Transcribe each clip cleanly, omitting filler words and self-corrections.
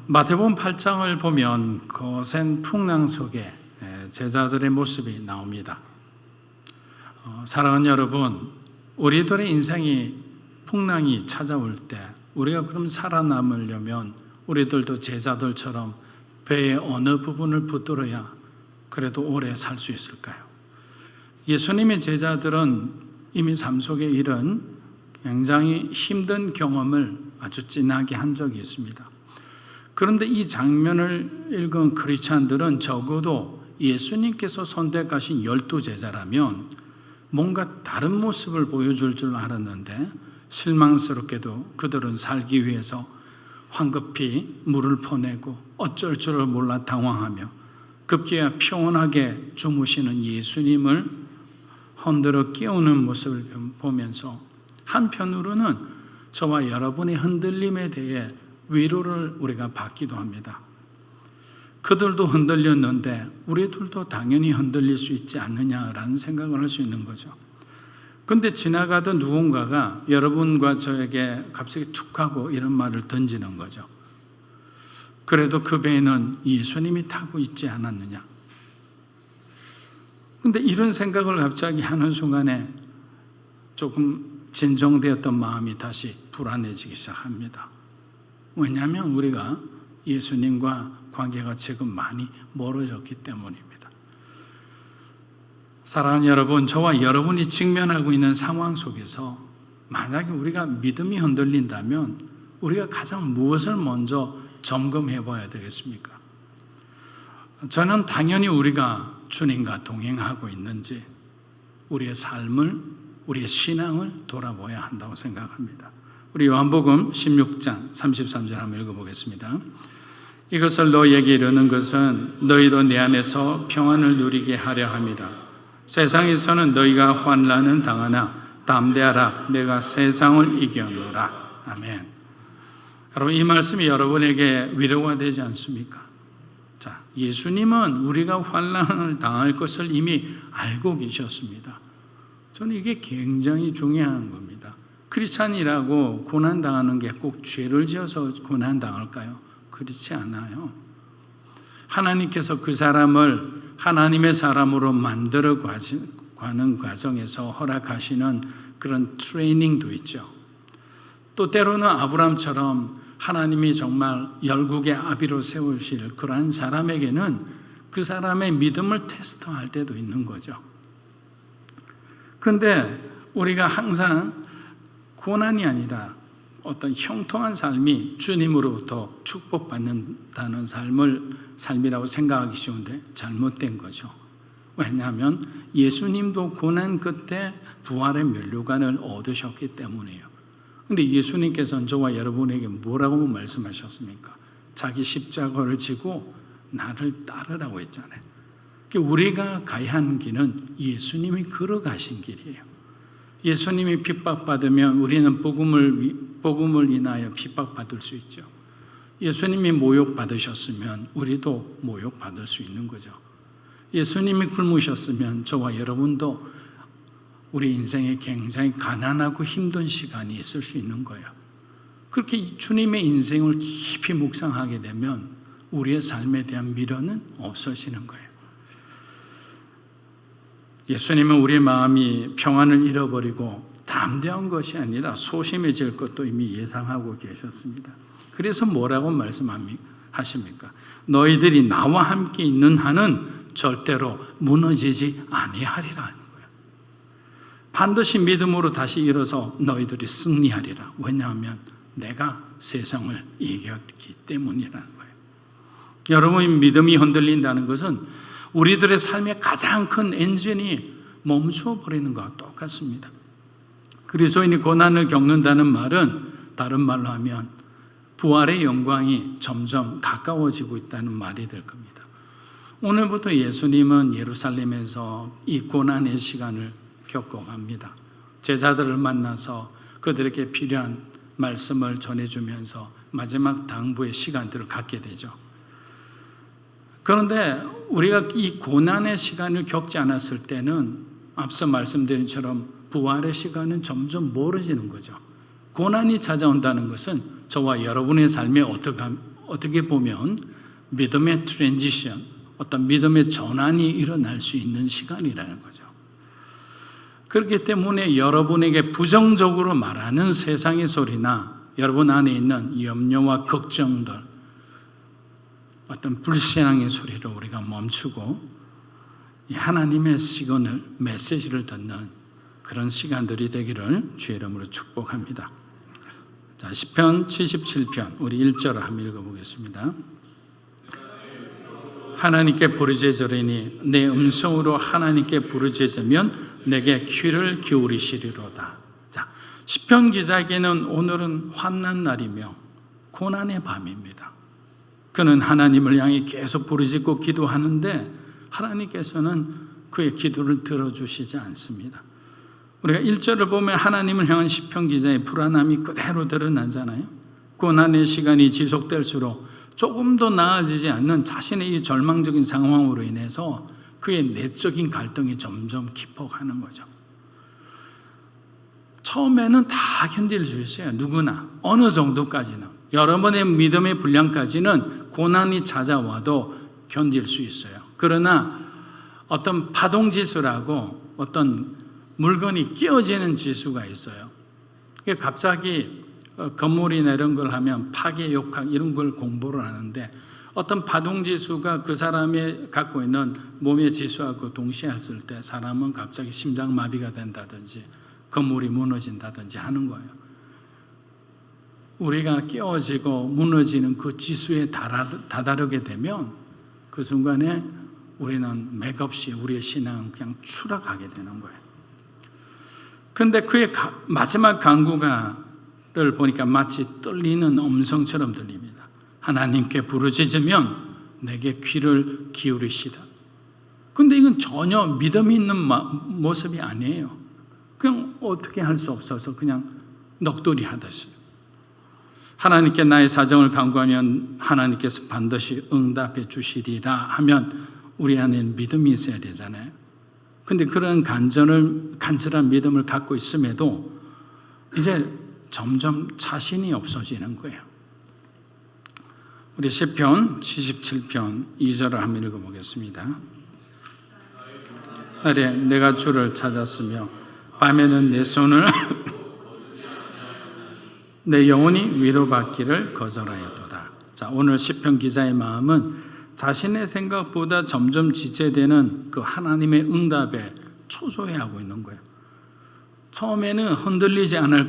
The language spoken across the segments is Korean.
마태복음 8장을 보면 거센 풍랑 속에 제자들의 모습이 나옵니다. 사랑하는 여러분, 우리들의 인생이 풍랑이 찾아올 때 우리가 그럼 살아남으려면 우리들도 제자들처럼 배의 어느 부분을 붙들어야 그래도 오래 살 수 있을까요? 예수님의 제자들은 이미 삶 속에 이런 굉장히 힘든 경험을 아주 진하게 한 적이 있습니다. 그런데 이 장면을 읽은 크리스찬들은 적어도 예수님께서 선택하신 12제자라면 뭔가 다른 모습을 보여줄 줄 알았는데 실망스럽게도 그들은 살기 위해서 황급히 물을 퍼내고 어쩔 줄을 몰라 당황하며 급기야 평온하게 주무시는 예수님을 흔들어 깨우는 모습을 보면서 한편으로는 저와 여러분의 흔들림에 대해 위로를 우리가 받기도 합니다. 그들도 흔들렸는데 우리들도 당연히 흔들릴 수 있지 않느냐라는 생각을 할 수 있는 거죠. 그런데 지나가던 누군가가 여러분과 저에게 갑자기 툭 하고 이런 말을 던지는 거죠. 그래도 그 배에는 예수님이 타고 있지 않았느냐. 그런데 이런 생각을 갑자기 하는 순간에 조금 진정되었던 마음이 다시 불안해지기 시작합니다. 왜냐하면 우리가 예수님과 관계가 지금 많이 멀어졌기 때문입니다. 사랑하는 여러분, 저와 여러분이 직면하고 있는 상황 속에서 만약에 우리가 믿음이 흔들린다면 우리가 가장 무엇을 먼저 점검해 봐야 되겠습니까? 저는 당연히 우리가 주님과 동행하고 있는지 우리의 삶을, 우리의 신앙을 돌아봐야 한다고 생각합니다. 우리 요한복음 16장 33절 한번 읽어보겠습니다. 이것을 너희에게 이르는 것은 너희로 내 안에서 평안을 누리게 하려 함이라. 세상에서는 너희가 환난은 당하나 담대하라. 내가 세상을 이겼노라. 아멘. 여러분, 이 말씀이 여러분에게 위로가 되지 않습니까? 자, 예수님은 우리가 환난을 당할 것을 이미 알고 계셨습니다. 저는 이게 굉장히 중요한 겁니다. 크리스찬이라고 고난당하는 게 꼭 죄를 지어서 고난당할까요? 그렇지 않아요. 하나님께서 그 사람을 하나님의 사람으로 만들어 가는 과정에서 허락하시는 그런 트레이닝도 있죠. 또 때로는 아브라함처럼 하나님이 정말 열국의 아비로 세우실 그러한 사람에게는 그 사람의 믿음을 테스트할 때도 있는 거죠. 그런데 우리가 항상 고난이 아니라 어떤 형통한 삶이 주님으로부터 축복받는다는 삶이라고 생각하기 쉬운데 잘못된 거죠. 왜냐하면 예수님도 고난 끝에 부활의 면류관을 얻으셨기 때문이에요. 그런데 예수님께서는 저와 여러분에게 뭐라고 말씀하셨습니까? 자기 십자가를 지고 나를 따르라고 했잖아요. 우리가 가야 하는 길은 예수님이 걸어가신 길이에요. 예수님이 핍박받으면 우리는 복음을 인하여 핍박받을 수 있죠. 예수님이 모욕받으셨으면 우리도 모욕받을 수 있는 거죠. 예수님이 굶으셨으면 저와 여러분도 우리 인생에 굉장히 가난하고 힘든 시간이 있을 수 있는 거예요. 그렇게 주님의 인생을 깊이 묵상하게 되면 우리의 삶에 대한 미련은 없어지는 거예요. 예수님은 우리의 마음이 평안을 잃어버리고 담대한 것이 아니라 소심해질 것도 이미 예상하고 계셨습니다. 그래서 뭐라고 말씀하십니까? 너희들이 나와 함께 있는 한은 절대로 무너지지 아니하리라 하는 거예요. 반드시 믿음으로 다시 일어서 너희들이 승리하리라. 왜냐하면 내가 세상을 이겼기 때문이라는 거예요. 여러분의 믿음이 흔들린다는 것은 우리들의 삶의 가장 큰 엔진이 멈춰버리는 것과 똑같습니다. 그리스도인이 고난을 겪는다는 말은 다른 말로 하면 부활의 영광이 점점 가까워지고 있다는 말이 될 겁니다. 오늘부터 예수님은 예루살렘에서 이 고난의 시간을 겪어갑니다. 제자들을 만나서 그들에게 필요한 말씀을 전해주면서 마지막 당부의 시간들을 갖게 되죠. 그런데 우리가 이 고난의 시간을 겪지 않았을 때는 앞서 말씀드린 것처럼 부활의 시간은 점점 멀어지는 거죠. 고난이 찾아온다는 것은 저와 여러분의 삶에 어떻게 보면 믿음의 트랜지션, 어떤 믿음의 전환이 일어날 수 있는 시간이라는 거죠. 그렇기 때문에 여러분에게 부정적으로 말하는 세상의 소리나 여러분 안에 있는 염려와 걱정들, 어떤 불신앙의 소리를 우리가 멈추고 하나님의 시간을, 메시지를 듣는 그런 시간들이 되기를 주의 이름으로 축복합니다. 자, 시편 77편 우리 1절을 한번 읽어보겠습니다. 하나님께 부르짖으리니 내 음성으로 하나님께 부르짖으면 내게 귀를 기울이시리로다. 자, 시편 기자에게는 오늘은 환난 날이며 고난의 밤입니다. 그는 하나님을 향해 계속 부르짖고 기도하는데 하나님께서는 그의 기도를 들어주시지 않습니다. 우리가 1절을 보면 하나님을 향한 시편 기자의 불안함이 그대로 드러나잖아요. 고난의 시간이 지속될수록 조금도 나아지지 않는 자신의 이 절망적인 상황으로 인해서 그의 내적인 갈등이 점점 깊어가는 거죠. 처음에는 다 견딜 수 있어요. 누구나 어느 정도까지는, 여러분의 믿음의 분량까지는 고난이 찾아와도 견딜 수 있어요. 그러나 어떤 파동지수라고 어떤 물건이 끼어지는 지수가 있어요. 갑자기 건물이나 이런 걸 하면 파괴, 욕학 이런 걸 공부를 하는데 어떤 파동지수가 그 사람이 갖고 있는 몸의 지수하고 동시에 했을 때 사람은 갑자기 심장마비가 된다든지 건물이 무너진다든지 하는 거예요. 우리가 끼어지고 무너지는 그 지수에 다다르게 되면 그 순간에 우리는 맥없이 우리의 신앙은 그냥 추락하게 되는 거예요. 그런데 그의 마지막 간구를 보니까 마치 떨리는 음성처럼 들립니다. 하나님께 부르짖으면 내게 귀를 기울이시다. 그런데 이건 전혀 믿음이 있는 모습이 아니에요. 그냥 어떻게 할 수 없어서 그냥 넋두리 하듯이. 하나님께 나의 사정을 간구하면 하나님께서 반드시 응답해 주시리라 하면 우리 안에는 믿음이 있어야 되잖아요. 근데 그런 간절한 믿음을 갖고 있음에도 이제 점점 자신이 없어지는 거예요. 우리 시편 77편 2절을 한번 읽어보겠습니다. 아래 내가 주를 찾았으며 밤에는 내 손을 내 영혼이 위로받기를 거절하였도다. 자, 오늘 시편 기자의 마음은 자신의 생각보다 점점 지체되는 그 하나님의 응답에 초조해하고 있는 거예요. 처음에는 흔들리지 않을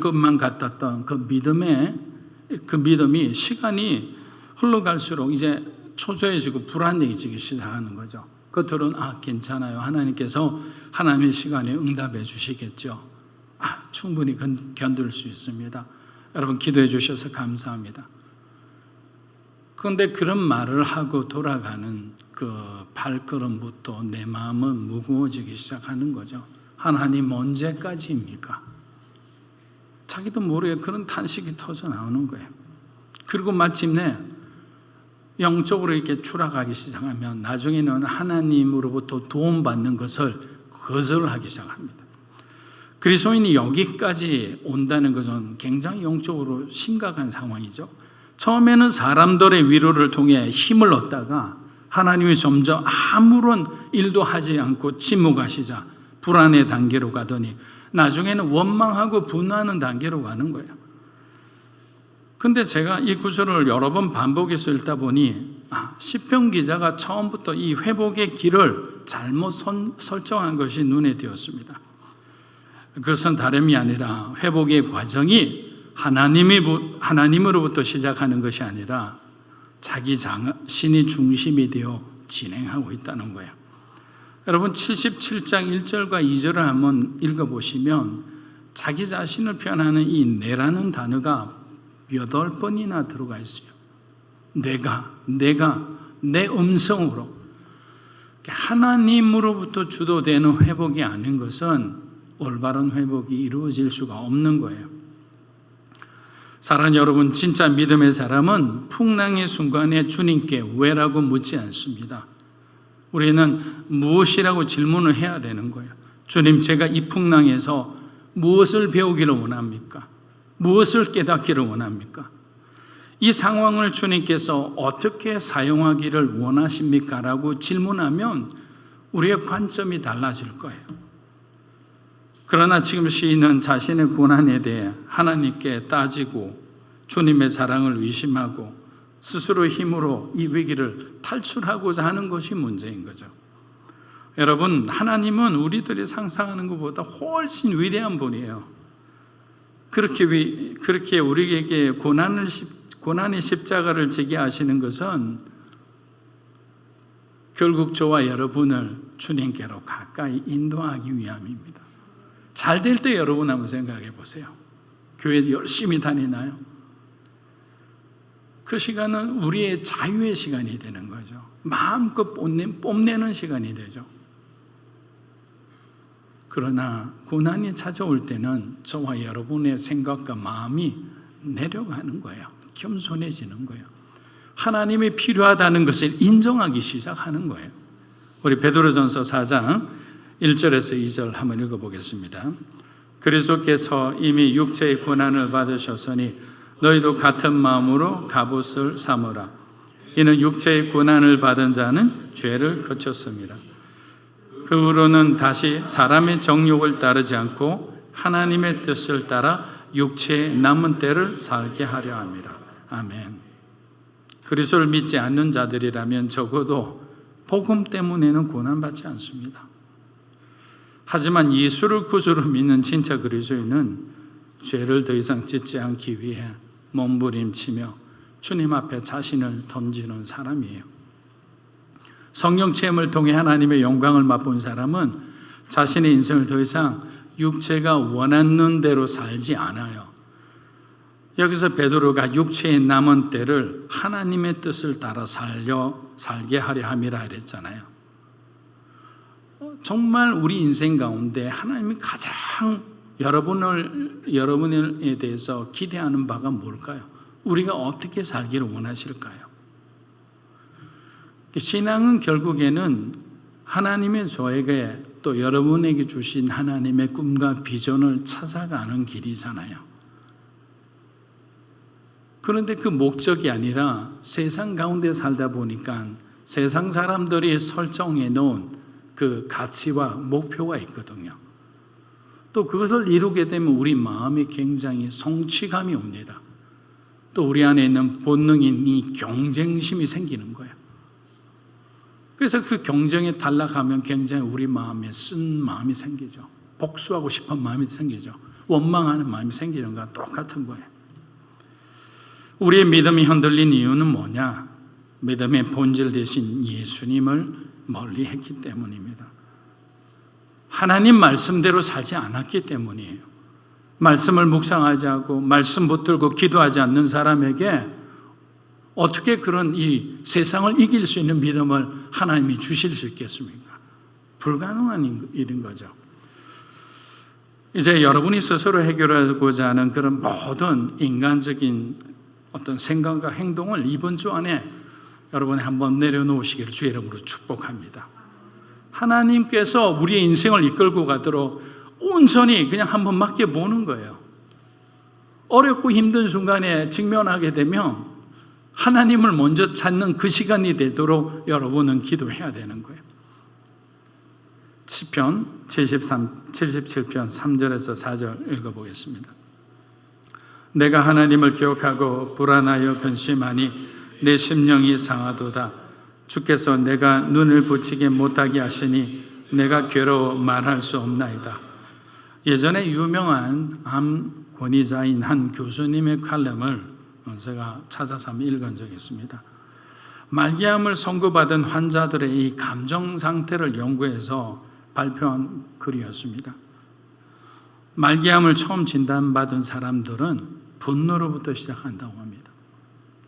것만 같았던 그 믿음이 시간이 흘러갈수록 이제 초조해지고 불안해지기 시작하는 거죠. 겉으로는 괜찮아요. 하나님께서 하나님의 시간에 응답해 주시겠죠. 충분히 견딜 수 있습니다. 여러분 기도해 주셔서 감사합니다. 그런데 그런 말을 하고 돌아가는 그 발걸음부터 내 마음은 무거워지기 시작하는 거죠. 하나님 언제까지입니까? 자기도 모르게 그런 탄식이 터져 나오는 거예요. 그리고 마침내 영적으로 이렇게 추락하기 시작하면 나중에는 하나님으로부터 도움받는 것을 거절하기 시작합니다. 그리스도인이 여기까지 온다는 것은 굉장히 영적으로 심각한 상황이죠. 처음에는 사람들의 위로를 통해 힘을 얻다가 하나님이 점점 아무런 일도 하지 않고 침묵하시자 불안의 단계로 가더니 나중에는 원망하고 분노하는 단계로 가는 거예요. 근데 제가 이 구절을 여러 번 반복해서 읽다 보니 시편 기자가 처음부터 이 회복의 길을 잘못 설정한 것이 눈에 띄었습니다. 그것은 다름이 아니라 회복의 과정이 하나님으로부터 시작하는 것이 아니라 자기 자신이 중심이 되어 진행하고 있다는 거예요. 여러분 77장 1절과 2절을 한번 읽어보시면 자기 자신을 표현하는 이 내라는 단어가 8번이나 들어가 있어요. 내가 내 음성으로 하나님으로부터 주도되는 회복이 아닌 것은 올바른 회복이 이루어질 수가 없는 거예요. 사랑하는 여러분, 진짜 믿음의 사람은 풍랑의 순간에 주님께 왜라고 묻지 않습니다. 우리는 무엇이라고 질문을 해야 되는 거예요. 주님, 제가 이 풍랑에서 무엇을 배우기를 원합니까? 무엇을 깨닫기를 원합니까? 이 상황을 주님께서 어떻게 사용하기를 원하십니까? 라고 질문하면 우리의 관점이 달라질 거예요. 그러나 지금 시인은 자신의 고난에 대해 하나님께 따지고 주님의 사랑을 의심하고 스스로 힘으로 이 위기를 탈출하고자 하는 것이 문제인 거죠. 여러분, 하나님은 우리들이 상상하는 것보다 훨씬 위대한 분이에요. 그렇게 우리에게 고난의 십자가를 지게 하시는 것은 결국 저와 여러분을 주님께로 가까이 인도하기 위함입니다. 잘 될 때 여러분 한번 생각해 보세요. 교회 열심히 다니나요? 그 시간은 우리의 자유의 시간이 되는 거죠. 마음껏 뽐내는 시간이 되죠. 그러나 고난이 찾아올 때는 저와 여러분의 생각과 마음이 내려가는 거예요. 겸손해지는 거예요. 하나님이 필요하다는 것을 인정하기 시작하는 거예요. 우리 베드로전서 4장 1절에서 2절 한번 읽어보겠습니다. 그리스도께서 이미 육체의 고난을 받으셨으니 너희도 같은 마음으로 갑옷을 삼으라. 이는 육체의 고난을 받은 자는 죄를 거쳤습니다. 그 후로는 다시 사람의 정욕을 따르지 않고 하나님의 뜻을 따라 육체의 남은 때를 살게 하려 합니다. 아멘. 그리스도를 믿지 않는 자들이라면 적어도 복음 때문에는 고난받지 않습니다. 하지만 예수를 구주로 믿는 진짜 그리스도인은 죄를 더 이상 짓지 않기 위해 몸부림치며 주님 앞에 자신을 던지는 사람이에요. 성령 체험을 통해 하나님의 영광을 맛본 사람은 자신의 인생을 더 이상 육체가 원하는 대로 살지 않아요. 여기서 베드로가 육체의 남은 때를 하나님의 뜻을 따라 살게 하려 함이라 그랬잖아요. 정말 우리 인생 가운데 하나님이 가장 여러분에 대해서 기대하는 바가 뭘까요? 우리가 어떻게 살기를 원하실까요? 신앙은 결국에는 하나님의 저에게 또 여러분에게 주신 하나님의 꿈과 비전을 찾아가는 길이잖아요. 그런데 그 목적이 아니라 세상 가운데 살다 보니까 세상 사람들이 설정해 놓은 그 가치와 목표가 있거든요. 또 그것을 이루게 되면 우리 마음에 굉장히 성취감이 옵니다. 또 우리 안에 있는 본능인 이 경쟁심이 생기는 거예요. 그래서 그 경쟁에 탈락하면 굉장히 우리 마음에 쓴 마음이 생기죠. 복수하고 싶은 마음이 생기죠. 원망하는 마음이 생기는 거랑 똑같은 거예요. 우리의 믿음이 흔들린 이유는 뭐냐? 믿음의 본질 되신 예수님을 멀리했기 때문입니다. 하나님 말씀대로 살지 않았기 때문이에요. 말씀을 묵상하지 않고 말씀 붙들고 기도하지 않는 사람에게 어떻게 그런 이 세상을 이길 수 있는 믿음을 하나님이 주실 수 있겠습니까? 불가능한 일인 거죠. 이제 여러분이 스스로 해결하고자 하는 그런 모든 인간적인 어떤 생각과 행동을 이번 주 안에 여러분이 한번 내려놓으시기를 주의 이름으로 축복합니다. 하나님께서 우리의 인생을 이끌고 가도록 온전히 그냥 한번 맡겨보는 거예요. 어렵고 힘든 순간에 직면하게 되면 하나님을 먼저 찾는 그 시간이 되도록 여러분은 기도해야 되는 거예요. 시편 77편 3절에서 4절 읽어보겠습니다. 내가 하나님을 기억하고 불안하여 근심하니 내 심령이 상하도다. 주께서 내가 눈을 붙이게 못하게 하시니 내가 괴로워 말할 수 없나이다. 예전에 유명한 암 권위자인 한 교수님의 칼럼을 제가 찾아서 한번 읽은 적이 있습니다. 말기암을 선고받은 환자들의 이 감정 상태를 연구해서 발표한 글이었습니다. 말기암을 처음 진단받은 사람들은 분노로부터 시작한다고 합니다.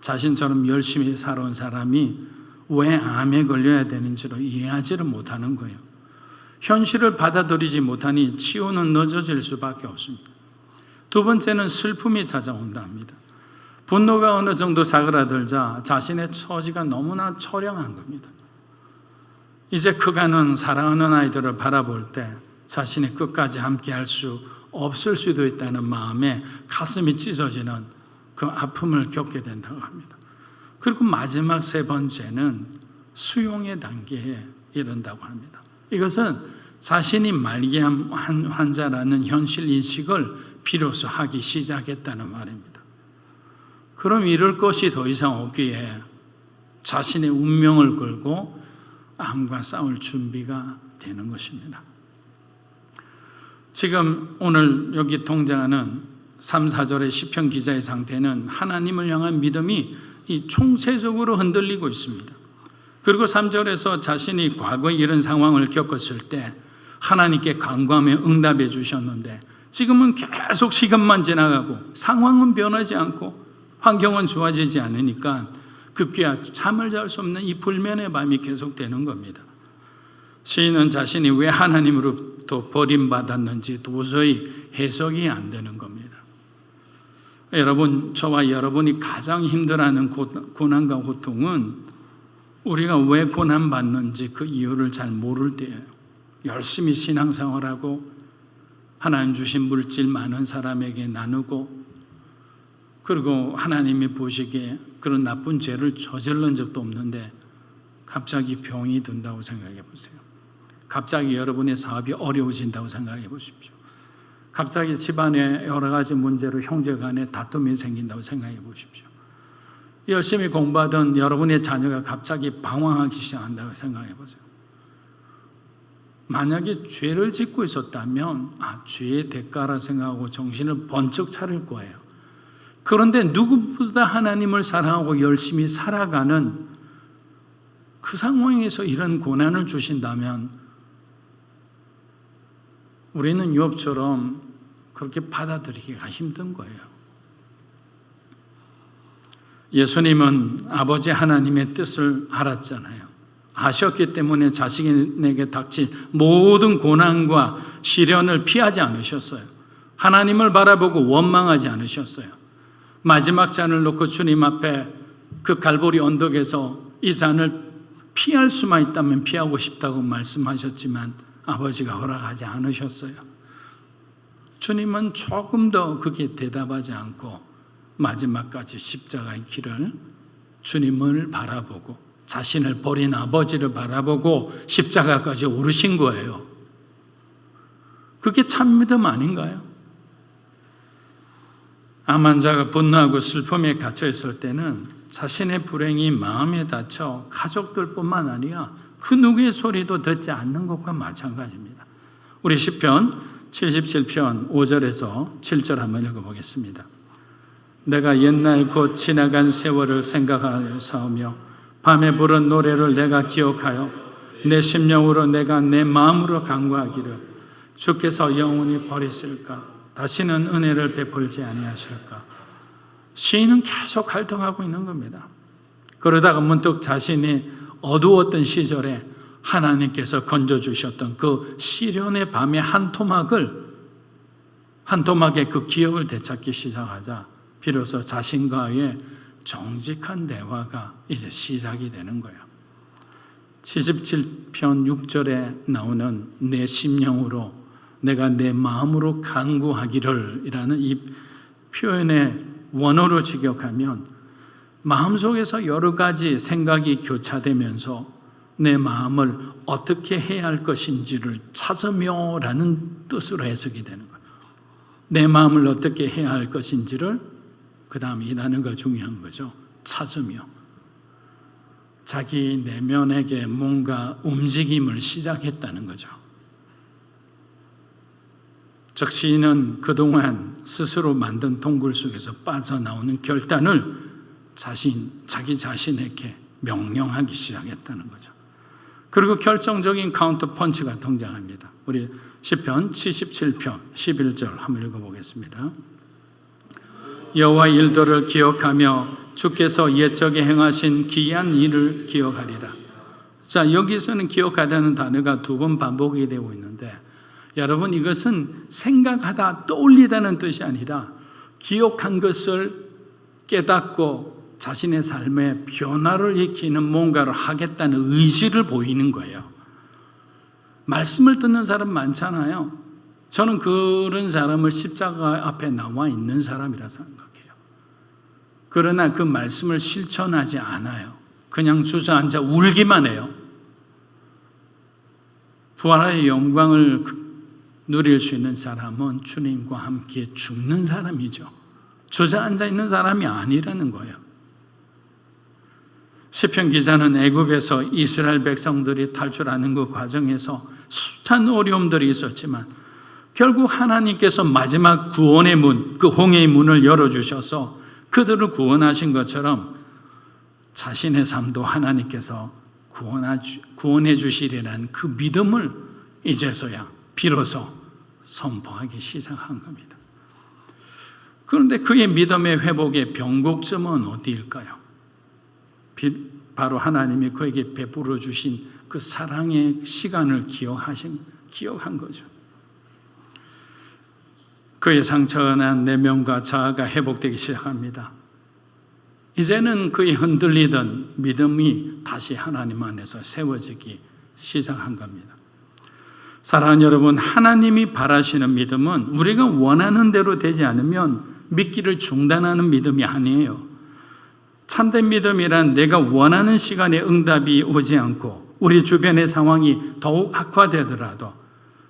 자신처럼 열심히 살아온 사람이 왜 암에 걸려야 되는지를 이해하지를 못하는 거예요. 현실을 받아들이지 못하니 치유는 늦어질 수밖에 없습니다. 두 번째는 슬픔이 찾아온다 합니다. 분노가 어느 정도 사그라들자 자신의 처지가 너무나 처량한 겁니다. 이제 그가는 사랑하는 아이들을 바라볼 때 자신이 끝까지 함께 할 수 없을 수도 있다는 마음에 가슴이 찢어지는 그 아픔을 겪게 된다고 합니다. 그리고 마지막 세 번째는 수용의 단계에 이른다고 합니다. 이것은 자신이 말기암 환자라는 현실 인식을 비로소 하기 시작했다는 말입니다. 그럼 이럴 것이 더 이상 없기에 자신의 운명을 걸고 암과 싸울 준비가 되는 것입니다. 지금 오늘 여기 등장하는 3, 4절의 시편 기자의 상태는 하나님을 향한 믿음이 총체적으로 흔들리고 있습니다. 그리고 3절에서 자신이 과거에 이런 상황을 겪었을 때 하나님께 간구하며 응답해 주셨는데 지금은 계속 시간만 지나가고 상황은 변하지 않고 환경은 좋아지지 않으니까 급기야 잠을 잘 수 없는 이 불면의 밤이 계속되는 겁니다. 시인은 자신이 왜 하나님으로부터 버림받았는지 도저히 해석이 안 되는 겁니다. 여러분, 저와 여러분이 가장 힘들어하는 고난과 고통은 우리가 왜 고난받는지 그 이유를 잘 모를 때예요. 열심히 신앙생활하고 하나님 주신 물질 많은 사람에게 나누고 그리고 하나님이 보시기에 그런 나쁜 죄를 저질른 적도 없는데 갑자기 병이 든다고 생각해 보세요. 갑자기 여러분의 사업이 어려워진다고 생각해 보십시오. 갑자기 집안에 여러 가지 문제로 형제 간에 다툼이 생긴다고 생각해 보십시오. 열심히 공부하던 여러분의 자녀가 갑자기 방황하기 시작한다고 생각해 보세요. 만약에 죄를 짓고 있었다면 죄의 대가라 생각하고 정신을 번쩍 차릴 거예요. 그런데 누구보다 하나님을 사랑하고 열심히 살아가는 그 상황에서 이런 고난을 주신다면 우리는 욥처럼 그렇게 받아들이기가 힘든 거예요. 예수님은 아버지 하나님의 뜻을 알았잖아요. 아셨기 때문에 자신에게 닥친 모든 고난과 시련을 피하지 않으셨어요. 하나님을 바라보고 원망하지 않으셨어요. 마지막 잔을 놓고 주님 앞에 그 갈보리 언덕에서 이 잔을 피할 수만 있다면 피하고 싶다고 말씀하셨지만 아버지가 허락하지 않으셨어요. 주님은 조금 더 그게 대답하지 않고 마지막까지 십자가의 길을 주님을 바라보고 자신을 버린 아버지를 바라보고 십자가까지 오르신 거예요. 그게 참 믿음 아닌가요? 암 환자가 분노하고 슬픔에 갇혀 있을 때는 자신의 불행이 마음에 닫혀 가족들뿐만 아니라 그 누구의 소리도 듣지 않는 것과 마찬가지입니다. 우리 시편 77편 5절에서 7절 한번 읽어보겠습니다. 내가 옛날 곧 지나간 세월을 생각하여사오며 밤에 부른 노래를 내가 기억하여 내 심령으로 내가 내 마음으로 간구하기를 주께서 영원히 버리실까 다시는 은혜를 베풀지 아니하실까. 시인은 계속 갈등하고 있는 겁니다. 그러다가 문득 자신이 어두웠던 시절에 하나님께서 건져주셨던 그 시련의 밤의 한 토막의 그 기억을 되찾기 시작하자 비로소 자신과의 정직한 대화가 이제 시작이 되는 거예요. 77편 6절에 나오는 내 심령으로 내가 내 마음으로 간구하기를 이라는 이 표현의 원어로 직역하면 마음속에서 여러 가지 생각이 교차되면서 내 마음을 어떻게 해야 할 것인지를 찾으며 라는 뜻으로 해석이 되는 거예요. 내 마음을 어떻게 해야 할 것인지를 그 다음에 이 단어가 중요한 거죠. 찾으며 자기 내면에게 뭔가 움직임을 시작했다는 거죠. 즉 시인은 그동안 스스로 만든 동굴 속에서 빠져나오는 결단을 자기 자신에게 명령하기 시작했다는 거죠. 그리고 결정적인 카운터 펀치가 등장합니다. 우리 시편 77편 11절 한번 읽어보겠습니다. 여호와 일들을 기억하며 주께서 옛적에 행하신 기이한 일을 기억하리라. 자, 여기서는 기억하다는 단어가 두 번 반복이 되고 있는데 여러분 이것은 생각하다 떠올리다는 뜻이 아니라 기억한 것을 깨닫고 자신의 삶에 변화를 일으키는 뭔가를 하겠다는 의지를 보이는 거예요. 말씀을 듣는 사람 많잖아요. 저는 그런 사람을 십자가 앞에 나와 있는 사람이라 생각해요. 그러나 그 말씀을 실천하지 않아요. 그냥 주저앉아 울기만 해요. 부활의 영광을 누릴 수 있는 사람은 주님과 함께 죽는 사람이죠. 주저앉아 있는 사람이 아니라는 거예요. 시편 기자는 애굽에서 이스라엘 백성들이 탈출하는 그 과정에서 숱한 어려움들이 있었지만 결국 하나님께서 마지막 구원의 문, 그 홍해의 문을 열어주셔서 그들을 구원하신 것처럼 자신의 삶도 하나님께서 구원해 주시리라는 그 믿음을 이제서야 비로소 선포하기 시작한 겁니다. 그런데 그의 믿음의 회복의 변곡점은 어디일까요? 바로 하나님이 그에게 베풀어 주신 그 사랑의 시간을 기억한 거죠. 그의 상처가 난 내면과 자아가 회복되기 시작합니다. 이제는 그의 흔들리던 믿음이 다시 하나님 안에서 세워지기 시작한 겁니다. 사랑하는 여러분, 하나님이 바라시는 믿음은 우리가 원하는 대로 되지 않으면 믿기를 중단하는 믿음이 아니에요. 참된 믿음이란 내가 원하는 시간에 응답이 오지 않고 우리 주변의 상황이 더욱 악화되더라도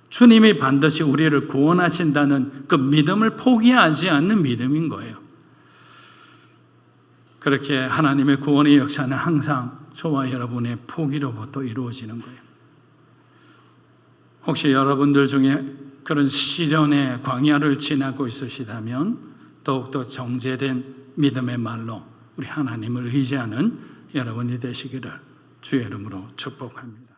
주님이 반드시 우리를 구원하신다는 그 믿음을 포기하지 않는 믿음인 거예요. 그렇게 하나님의 구원의 역사는 항상 저와 여러분의 포기로부터 이루어지는 거예요. 혹시 여러분들 중에 그런 시련의 광야를 지나고 있으시다면 더욱더 정제된 믿음의 말로 우리 하나님을 의지하는 여러분이 되시기를 주의 이름으로 축복합니다.